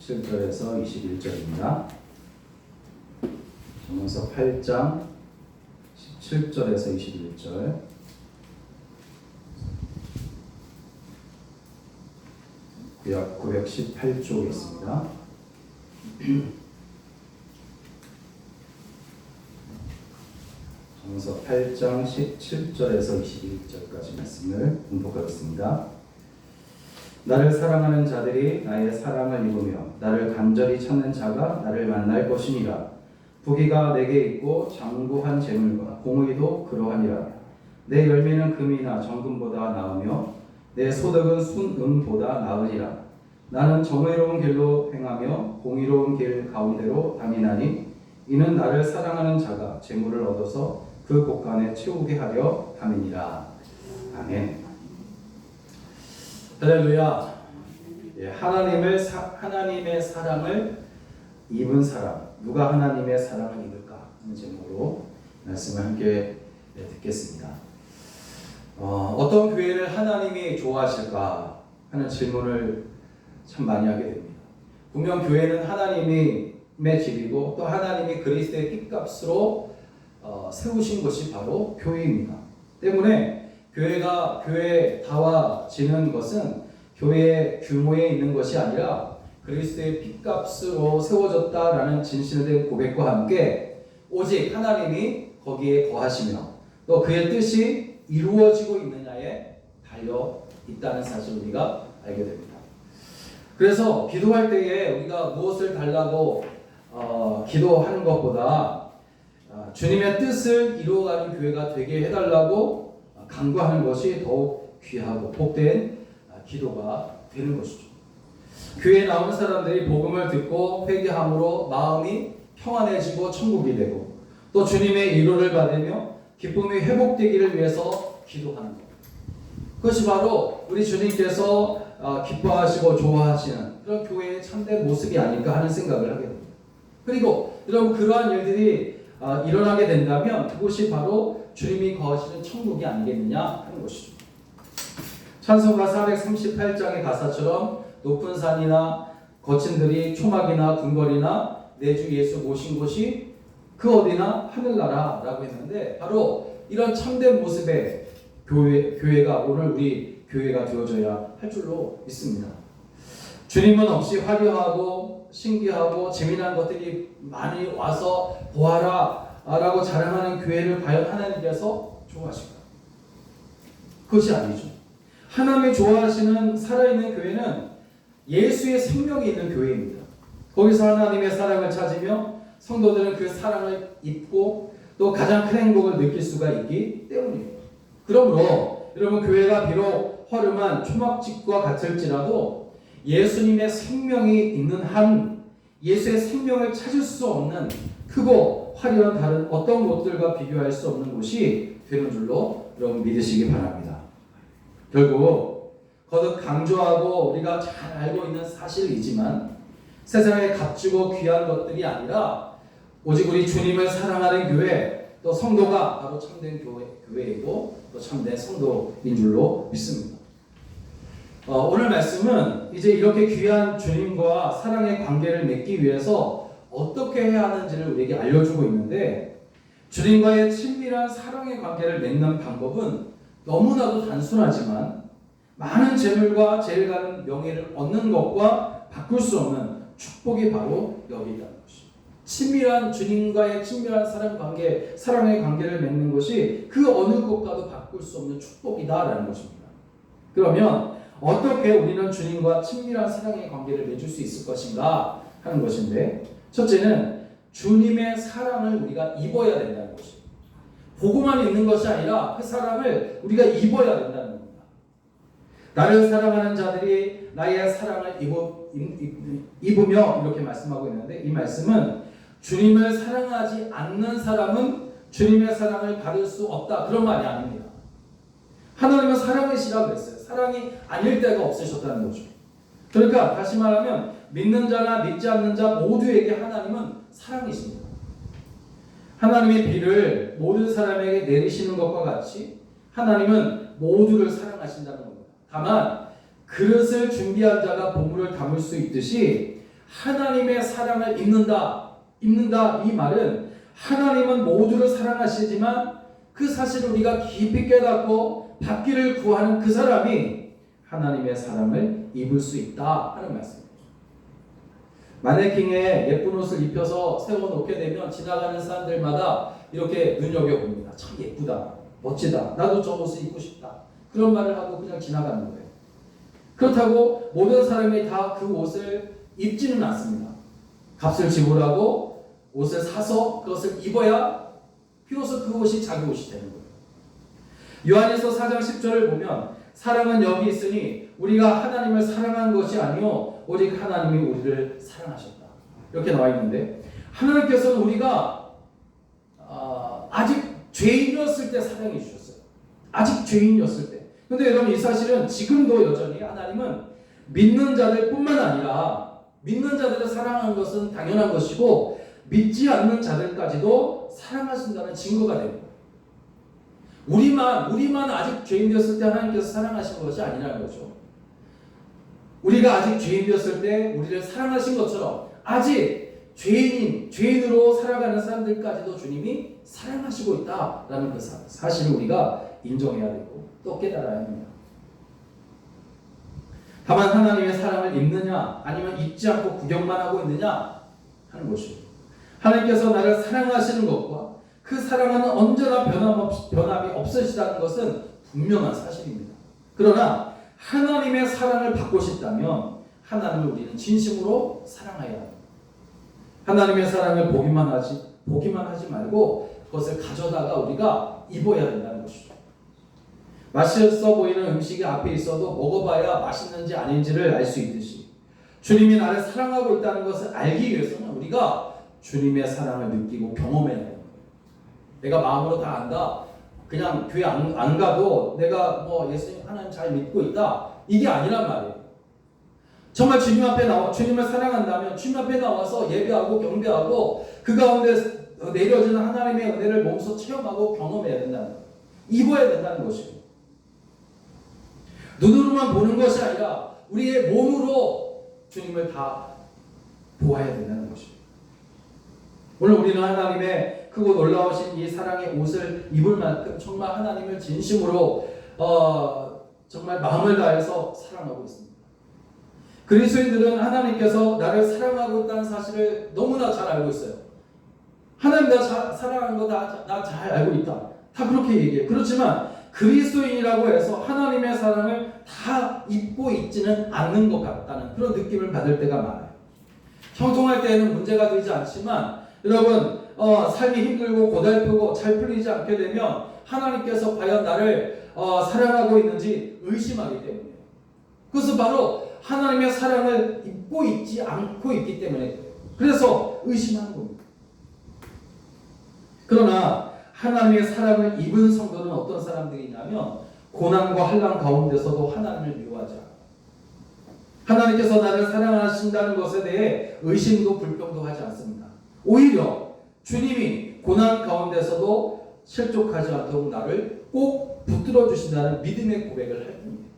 17절에서 21절입니다. 전문서 8장 17절에서 21절. 구약 918쪽에 있습니다. 전문서 8장 17절에서 21절까지 말씀을 공독하겠습니다. 나를 사랑하는 자들이 나의 사랑을 입으며 나를 간절히 찾는 자가 나를 만날 것이니라. 부귀가 내게 있고 장구한 재물과 공의도 그러하니라. 내 열매는 금이나 정금보다 나으며 내 소득은 순금보다 나으니라. 나는 정의로운 길로 행하며 공의로운 길 가운데로 다니나니 이는 나를 사랑하는 자가 재물을 얻어서 그 곳간에 채우게 하려 함이니라. 아멘. 할렐루야. 하나님의 사랑을 입은 사람, 누가 하나님의 사랑을 입을까 하는 제목으로 말씀을 함께 듣겠습니다. 어떤 교회를 하나님이 좋아하실까 하는 질문을 참 많이 하게 됩니다. 분명 교회는 하나님의 집이고 또 하나님이 그리스도의 핏값으로 세우신 것이 바로 교회입니다. 때문에 교회다워지는 것은 교회의 규모에 있는 것이 아니라 그리스도의 핏값으로 세워졌다라는 진실된 고백과 함께 오직 하나님이 거기에 거하시며 또 그의 뜻이 이루어지고 있느냐에 달려 있다는 사실을 우리가 알게 됩니다. 그래서 기도할 때에 우리가 무엇을 달라고 기도하는 것보다 주님의 뜻을 이루어가는 교회가 되게 해달라고 간구하는 것이 더욱 귀하고 복된 기도가 되는 것이죠. 교회에 나오는 사람들이 복음을 듣고 회개함으로 마음이 평안해지고 천국이 되고 또 주님의 위로를 받으며 기쁨이 회복되기를 위해서 기도하는 것. 그것이 바로 우리 주님께서 기뻐하시고 좋아하시는 그런 교회의 참된 모습이 아닐까 하는 생각을 하게 됩니다. 그리고 여러분 그러한 일들이 일어나게 된다면 그것이 바로 주님이 거하시는 천국이 아니겠느냐 하는 것이죠. 찬송가 438장의 가사처럼 높은 산이나 거친 들이 초막이나 궁궐이나 내 주 예수 모신 곳이 그 어디나 하늘나라라고 했는데 바로 이런 참된 모습의 교회가 오늘 우리 교회가 되어져야 할 줄로 믿습니다. 주님은 없이 화려하고 신기하고 재미난 것들이 많이 와서 보아라 라고 자랑하는 교회를 과연 하나님께서 좋아하실까? 그것이 아니죠. 하나님이 좋아하시는 살아있는 교회는 예수의 생명이 있는 교회입니다. 거기서 하나님의 사랑을 찾으며 성도들은 그 사랑을 입고 또 가장 큰 행복을 느낄 수가 있기 때문입니다. 그러므로 여러분 교회가 비록 허름한 초막집과 같을지라도 예수님의 생명이 있는 한 예수의 생명을 찾을 수 없는 크고 화려한 다른 어떤 곳들과 비교할 수 없는 곳이 되는 줄로 여러분 믿으시기 바랍니다. 결국 거듭 강조하고 우리가 잘 알고 있는 사실이지만 세상에 값지고 귀한 것들이 아니라 오직 우리 주님을 사랑하는 교회 또 성도가 바로 참된 교회이고 또 참된 성도인 줄로 믿습니다. 오늘 말씀은 이제 이렇게 귀한 주님과 사랑의 관계를 맺기 위해서 어떻게 해야 하는지를 우리에게 알려주고 있는데 주님과의 친밀한 사랑의 관계를 맺는 방법은 너무나도 단순하지만 많은 재물과 제일 가는 명예를 얻는 것과 바꿀 수 없는 축복이 바로 여기 있다는 것입니다. 친밀한 주님과의 친밀한 사랑의 관계를 맺는 것이 그 어느 것과도 바꿀 수 없는 축복이다라는 것입니다. 그러면 어떻게 우리는 주님과 친밀한 사랑의 관계를 맺을 수 있을 것인가 하는 것인데 첫째는 주님의 사랑을 우리가 입어야 된다는 것입니다. 보고만 있는 것이 아니라 그 사랑을 우리가 입어야 된다는 겁니다. 나를 사랑하는 자들이 나의 사랑을 입으며 이렇게 말씀하고 있는데 이 말씀은 주님을 사랑하지 않는 사람은 주님의 사랑을 받을 수 없다 그런 말이 아닙니다. 하나님은 사랑이시라고 그랬어요. 사랑이 아닐 때가 없으셨다는 거죠. 그러니까 다시 말하면 믿는 자나 믿지 않는 자 모두에게 하나님은 사랑이십니다. 하나님의 비를 모든 사람에게 내리시는 것과 같이 하나님은 모두를 사랑하신다는 겁니다. 다만 그릇을 준비한 자가 보물을 담을 수 있듯이 하나님의 사랑을 입는다 이 말은 하나님은 모두를 사랑하시지만 그 사실을 우리가 깊이 깨닫고 받기를 구하는 그 사람이 하나님의 사랑을 입을 수 있다 하는 말씀입니다. 마네킹에 예쁜 옷을 입혀서 세워놓게 되면 지나가는 사람들마다 이렇게 눈여겨봅니다. 참 예쁘다, 멋지다, 나도 저 옷을 입고 싶다, 그런 말을 하고 그냥 지나가는 거예요. 그렇다고 모든 사람이 다 그 옷을 입지는 않습니다. 값을 지불하고 옷을 사서 그것을 입어야 비로소 그 옷이 자기 옷이 되는 거예요. 요한일서 4장 10절을 보면 사랑은 여기 있으니 우리가 하나님을 사랑한 것이 아니요 오직 하나님이 우리를 사랑하셨다, 이렇게 나와 있는데, 하나님께서는 우리가 아직 죄인이었을 때 사랑해 주셨어요. 아직 죄인이었을 때. 근데 여러분, 이 사실은 지금도 여전히 하나님은 믿는 자들 뿐만 아니라, 믿는 자들을 사랑하는 것은 당연한 것이고 믿지 않는 자들까지도 사랑하신다는 증거가 됩니다. 우리만 아직 죄인 되었을 때 하나님께서 사랑하신 것이 아니라는 거죠. 우리가 아직 죄인 되었을 때 우리를 사랑하신 것처럼 아직 죄인으로 살아가는 사람들까지도 주님이 사랑하시고 있다라는 그 사실을 우리가 인정해야 되고 또 깨달아야 합니다. 다만 하나님의 사랑을 입느냐 아니면 입지 않고 구경만 하고 있느냐 하는 것이죠. 하나님께서 나를 사랑하시는 것과 그 사랑은 언제나 변함이 없으시다는 것은 분명한 사실입니다. 그러나 하나님의 사랑을 받고 싶다면 하나님을 우리는 진심으로 사랑해야 합니다. 하나님의 사랑을 보기만 하지 말고 그것을 가져다가 우리가 입어야 된다는 것이죠. 맛있어 보이는 음식이 앞에 있어도 먹어봐야 맛있는지 아닌지를 알 수 있듯이 주님이 나를 사랑하고 있다는 것을 알기 위해서는 우리가 주님의 사랑을 느끼고 경험해야 합니다. 내가 마음으로 다 안다, 그냥 교회 안 가도 내가 예수님 하나님 잘 믿고 있다, 이게 아니란 말이에요. 정말 주님을 사랑한다면 주님 앞에 나와서 예배하고 경배하고 그 가운데 내려지는 하나님의 은혜를 몸소 체험하고 경험해야 된다는 거예요. 입어야 된다는 것이고, 눈으로만 보는 것이 아니라 우리의 몸으로 주님을 다 보아야 된다는 것이죠. 오늘 우리는 하나님의 크고 놀라우신 이 사랑의 옷을 입을 만큼 정말 하나님을 진심으로 정말 마음을 다해서 사랑하고 있습니다. 그리스도인들은 하나님께서 나를 사랑하고 있다는 사실을 너무나 잘 알고 있어요. 하나님 나 사랑하는 거 나 잘 알고 있다, 다 그렇게 얘기해요. 그렇지만 그리스도인이라고 해서 하나님의 사랑을 다 입고 있지는 않는 것 같다는 그런 느낌을 받을 때가 많아요. 형통할 때에는 문제가 되지 않지만 여러분, 삶이 힘들고 고달프고 잘 풀리지 않게 되면 하나님께서 과연 나를 사랑하고 있는지 의심하기 때문이에요. 그것은 바로 하나님의 사랑을 입고 있지 않고 있기 때문에 그래서 의심하는 겁니다. 그러나 하나님의 사랑을 입은 성도는 어떤 사람들이냐면 고난과 환난 가운데서도 하나님을 미워하지 않아요. 하나님께서 나를 사랑하신다는 것에 대해 의심도 불평도 하지 않습니다. 오히려 주님이 고난 가운데서도 실족하지 않도록 나를 꼭 붙들어 주신다는 믿음의 고백을 할 뿐입니다.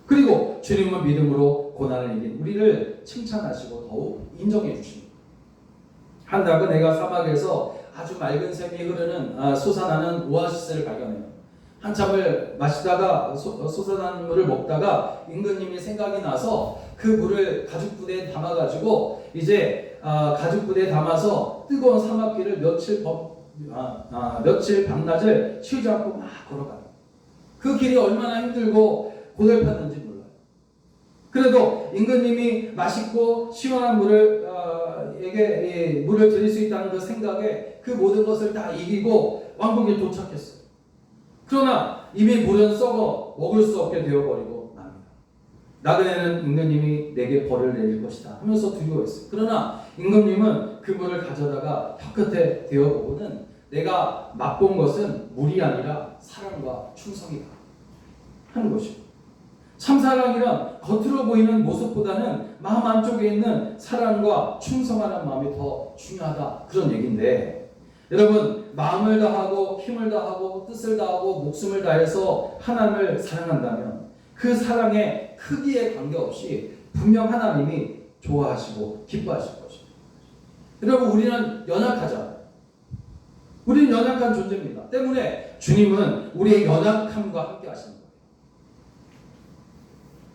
그리고 주님은 믿음으로 고난을 이긴 우리를 칭찬하시고 더욱 인정해 주십니다. 한다고 내가 사막에서 아주 맑은 샘이 흐르는 솟아나는 오아시스를 발견해요. 한참을 마시다가 솟아나는 물을 먹다가 임금님이 생각이 나서 그 물을 가죽부대에 담아가지고 이제 가죽부대에 담아서 뜨거운 사막길을 며칠 밤낮을 쉬지 않고 막 걸어가요. 그 길이 얼마나 힘들고 고달팠는지 몰라요. 그래도 임금님이 맛있고 시원한 물을 드릴 수 있다는 그 생각에 그 모든 것을 다 이기고 왕궁에 도착했어요. 그러나 이미 물은 썩어 먹을 수 없게 되어버리고 납니다. 나그네는 임금님이 내게 벌을 내릴 것이다 하면서 두려워했어요. 그러나 임금님은 그 물을 가져다가 혀끝에 대어보고는 내가 맛본 것은 물이 아니라 사랑과 충성이다 하는 것이고, 참사랑이란 겉으로 보이는 모습보다는 마음 안쪽에 있는 사랑과 충성하는 마음이 더 중요하다, 그런 얘기인데, 여러분, 마음을 다하고 힘을 다하고 뜻을 다하고 목숨을 다해서 하나님을 사랑한다면 그 사랑의 크기에 관계없이 분명 하나님이 좋아하시고 기뻐하실 것입니다. 여러분, 우리는 연약하잖아요. 우리는 연약한 존재입니다. 때문에 주님은 우리의 연약함과 함께 하시는 거예요.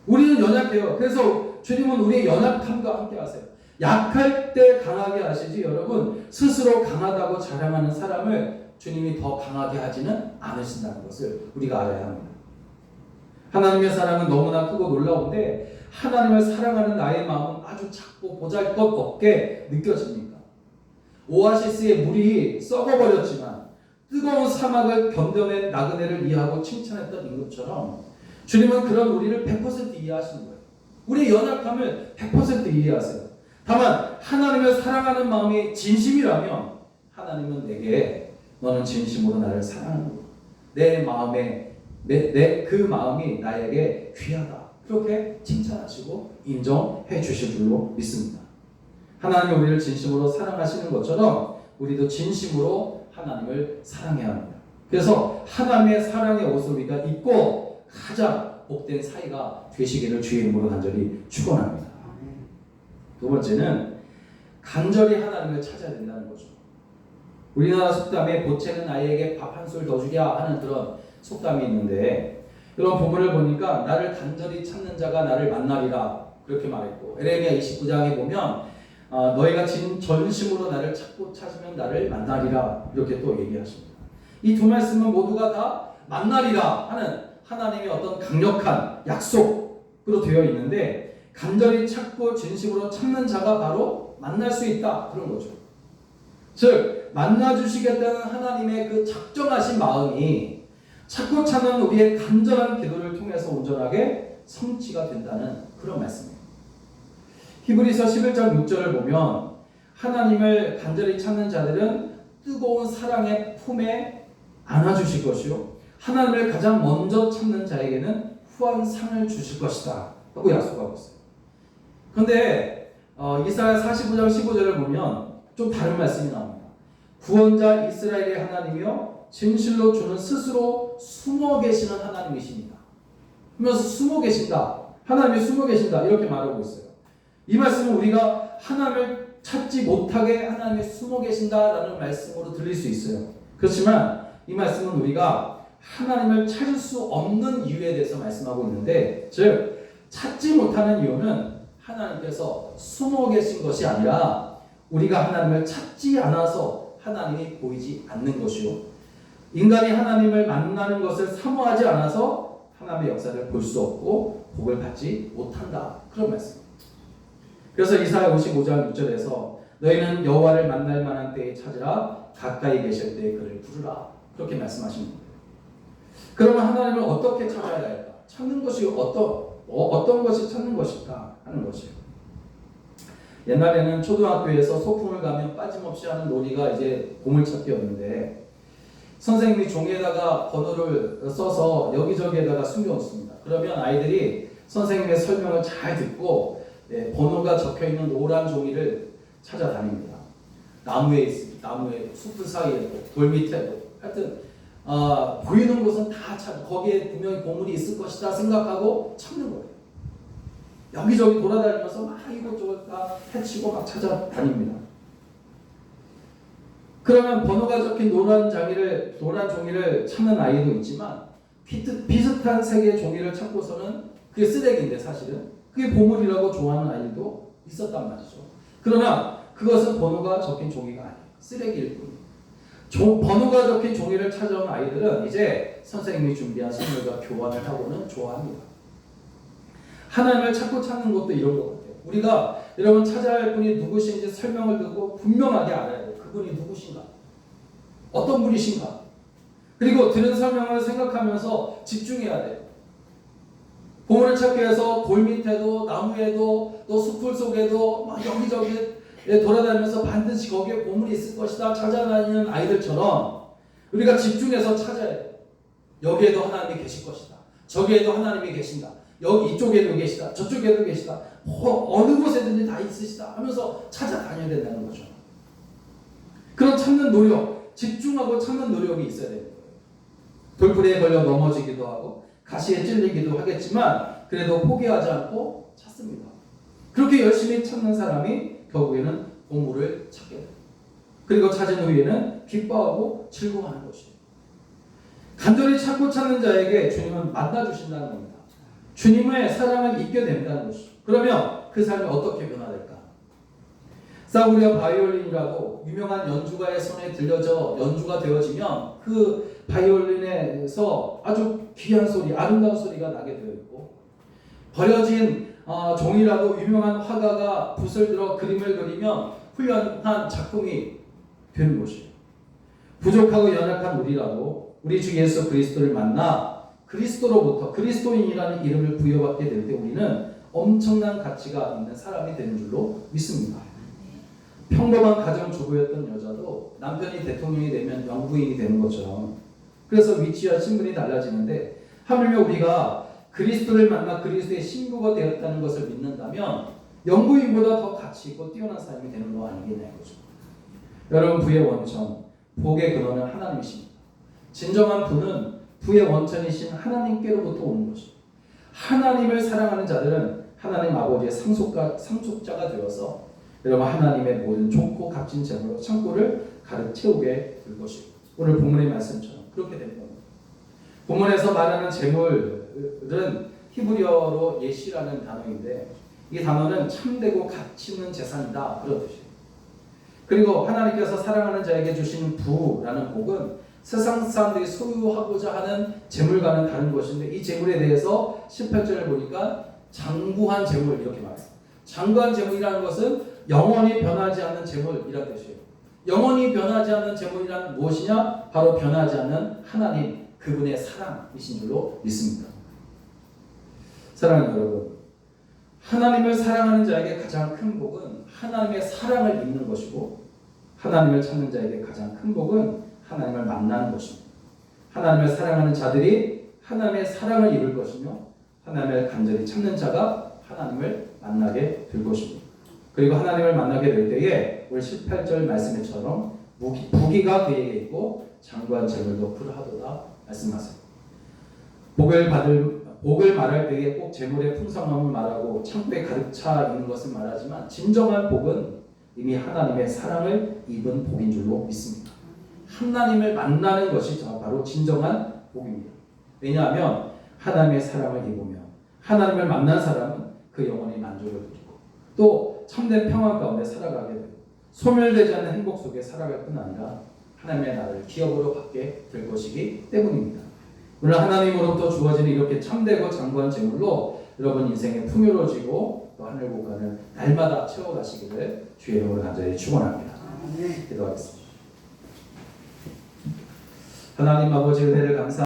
우리는 연약해요. 그래서 주님은 우리의 연약함과 함께 하세요. 약할 때 강하게 하시지, 여러분, 스스로 강하다고 자랑하는 사람을 주님이 더 강하게 하지는 않으신다는 것을 우리가 알아야 합니다. 하나님의 사랑은 너무나 크고 놀라운데 하나님을 사랑하는 나의 마음은 아주 작고 보잘것없게 느껴집니까? 오아시스의 물이 썩어버렸지만 뜨거운 사막을 견뎌낸 나그네를 이해하고 칭찬했던 임금처럼 주님은 그런 우리를 100% 이해하시는 거예요. 우리의 연약함을 100% 이해하세요. 다만 하나님을 사랑하는 마음이 진심이라면 하나님은 내게 너는 진심으로 나를 사랑하는구나, 내 마음에 그 마음이 나에게 귀하다, 그렇게 칭찬하시고 인정해 주실 줄로 믿습니다. 하나님이 우리를 진심으로 사랑하시는 것처럼 우리도 진심으로 하나님을 사랑해야 합니다. 그래서 하나님의 사랑의 옷을 우리가 입고 가장 복된 사이가 되시기를 주의 이름으로 간절히 축원합니다. 두 번째는 간절히 하나님을 찾아야 된다는 거죠. 우리나라 속담에 보채는 아이에게 밥 한 술 더 주랴 하는 그런 속담이 있는데, 이런 본문을 보니까 나를 간절히 찾는 자가 나를 만나리라 그렇게 말했고, 에레미야 29장에 보면 너희가 전심으로 나를 찾고 찾으면 나를 만나리라 이렇게 또 얘기하십니다. 이 두 말씀은 모두가 다 만나리라 하는 하나님의 어떤 강력한 약속으로 되어 있는데, 간절히 찾고 진심으로 찾는 자가 바로 만날 수 있다, 그런 거죠. 즉 만나주시겠다는 하나님의 그 작정하신 마음이 찾고 찾는 우리의 간절한 기도를 통해서 온전하게 성취가 된다는 그런 말씀이에요. 히브리서 11장 6절을 보면 하나님을 간절히 찾는 자들은 뜨거운 사랑의 품에 안아주실 것이요, 하나님을 가장 먼저 찾는 자에게는 후한 상을 주실 것이다 하고 약속하고 있어요. 그런데 이사야 45장 15절을 보면 좀 다른 말씀이 나옵니다. 구원자 이스라엘의 하나님이여 진실로 주는 스스로 숨어 계시는 하나님이십니다. 그러면서 숨어 계신다, 하나님이 숨어 계신다 이렇게 말하고 있어요. 이 말씀은 우리가 하나님을 찾지 못하게 하나님이 숨어 계신다라는 말씀으로 들릴 수 있어요. 그렇지만 이 말씀은 우리가 하나님을 찾을 수 없는 이유에 대해서 말씀하고 있는데, 즉 찾지 못하는 이유는 하나님께서 숨어 계신 것이 아니라 우리가 하나님을 찾지 않아서 하나님이 보이지 않는 것이요, 인간이 하나님을 만나는 것을 사모하지 않아서 하나님의 역사를 볼 수 없고 복을 받지 못한다, 그런 말씀입니다. 그래서 이사야 55장 6절에서 너희는 여호와를 만날 만한 때에 찾으라, 가까이 계실 때에 그를 부르라, 그렇게 말씀하시는 거예요. 그러면 하나님을 어떻게 찾아야 할까? 찾는 것이 어떤 것이 찾는 것일까 하는 것이에요. 옛날에는 초등학교에서 소풍을 가면 빠짐없이 하는 놀이가 이제 보물찾기였는데, 선생님이 종이에다가 번호를 써서 여기저기에다가 숨겨놓습니다. 그러면 아이들이 선생님의 설명을 잘 듣고 번호가 적혀있는 노란 종이를 찾아다닙니다. 나무에 있습니다. 나무에 숲 사이에도 돌 밑에도 하여튼 보이는 곳은 다 찾고 거기에 분명히 보물이 있을 것이다 생각하고 찾는 거예요. 여기저기 돌아다니면서 막 이곳저곳 다 헤치고 막 찾아다닙니다. 그러면 번호가 적힌 노란 종이를 찾는 아이도 있지만 비슷한 색의 종이를 찾고서는 그게 쓰레기인데 사실은 그게 보물이라고 좋아하는 아이들도 있었단 말이죠. 그러나 그것은 번호가 적힌 종이가 아니에요. 쓰레기일 뿐이에요. 번호가 적힌 종이를 찾아온 아이들은 이제 선생님이 준비한 선물과 교환을 하고는 좋아합니다. 하나님을 찾는 것도 이런 것 같아요. 우리가 여러분 찾아야 할 분이 누구신지 설명을 듣고 분명하게 알아야 돼요. 그분이 누구신가? 어떤 분이신가? 그리고 들은 설명을 생각하면서 집중해야 돼요. 보물을 찾기 위해서 돌 밑에도 나무에도 또 숲풀 속에도 막 여기저기 돌아다니면서 반드시 거기에 보물이 있을 것이다 찾아다니는 아이들처럼 우리가 집중해서 찾아야 돼요. 여기에도 하나님이 계실 것이다. 저기에도 하나님이 계신다. 여기 이쪽에도 계시다. 저쪽에도 계시다. 어느 곳에든지 다 있으시다 하면서 찾아다녀야 된다는 거죠. 그런 찾는 노력, 집중하고 찾는 노력이 있어야 됩니다. 돌부리에 걸려 넘어지기도 하고 가시에 찔리기도 하겠지만 그래도 포기하지 않고 찾습니다. 그렇게 열심히 찾는 사람이 결국에는 보물을 찾게 돼요. 그리고 찾은 후에는 기뻐하고 즐거워하는 것이에요. 간절히 찾고 찾는 자에게 주님은 만나주신다는 겁니다. 주님의 사랑을 입게 된다는 것이죠. 그러면 그 삶이 어떻게 변화될까? 사우리아 바이올린이라고 유명한 연주가의 손에 들려져 연주가 되어지면 그 바이올린에서 아주 귀한 소리, 아름다운 소리가 나게 되어 있고, 버려진 종이라도 유명한 화가가 붓을 들어 그림을 그리면 훌륭한 작품이 되는 것이에요. 부족하고 연약한 우리라도 우리 주 예수 그리스도를 만나 그리스도로부터 그리스도인이라는 이름을 부여받게 될 때 우리는 엄청난 가치가 있는 사람이 되는 줄로 믿습니다. 평범한 가정주부였던 여자도 남편이 대통령이 되면 영부인이 되는 것처럼, 그래서 위치와 신분이 달라지는데, 하물며 우리가 그리스도를 만나 그리스도의 신부가 되었다는 것을 믿는다면 영부인보다 더 가치 있고 뛰어난 사람이 되는 거 아니겠냐는 거죠. 여러분, 부의 원천, 복의 근원은 하나님이십니다. 진정한 부는 부의 원천이신 하나님께로부터 오는 것입니다. 하나님을 사랑하는 자들은 하나님 아버지의 상속자가 되어서 여러분 하나님의 모든 좋고 값진 재물로 창고를 가득 채우게 될 것이고, 오늘 본문의 말씀처럼 그렇게 될 겁니다. 본문에서 말하는 재물은 히브리어로 예시라는 단어인데, 이 단어는 참되고 가치 있는 재산이다, 그런 뜻이에요. 그리고 하나님께서 사랑하는 자에게 주신 부라는 복은 세상 사람들이 소유하고자 하는 재물과는 다른 것인데, 이 재물에 대해서 18절을 보니까 장구한 재물 이렇게 말했어요. 장구한 재물이라는 것은 영원히 변하지 않는 재물이라는 뜻이에요. 영원히 변하지 않는 재물이란 무엇이냐? 바로 변하지 않는 하나님, 그분의 사랑이신 줄로 믿습니다. 사랑하는 여러분, 하나님을 사랑하는 자에게 가장 큰 복은 하나님의 사랑을 입는 것이고, 하나님을 찾는 자에게 가장 큰 복은 하나님을 만나는 것입니다. 하나님을 사랑하는 자들이 하나님의 사랑을 입을 것이며, 하나님을 간절히 찾는 자가 하나님을 만나게 될 것입니다. 그리고 하나님을 만나게 될 때에 우리 18절 말씀처럼 부귀가 그에게 있고 장구한 재물도 그러하도다 말씀하세요. 복을 말할 때에 꼭 재물의 풍성함을 말하고 창고에 가득 차 있는 것을 말하지만, 진정한 복은 이미 하나님의 사랑을 입은 복인 줄로 믿습니다. 하나님을 만나는 것이 바로 진정한 복입니다. 왜냐하면 하나님의 사랑을 입으며 하나님을 만난 사람은 그 영혼이 만족을 누리고 또 참된 평화 가운데 살아가게 되고 소멸되지 않는 행복 속에 살아갈 뿐 아니라 하나님의 나라를 기업으로 받게 될 것이기 때문입니다. 오늘 하나님으로부터 주어지는 이렇게 참되고 장구한 재물로 여러분 인생이 풍요로워지고 또 하늘 곳간을 날마다 채워가시기를 주의 이름으로 간절히 축원합니다. 기도하겠습니다. 하나님 아버지, 은혜를 감사합니다.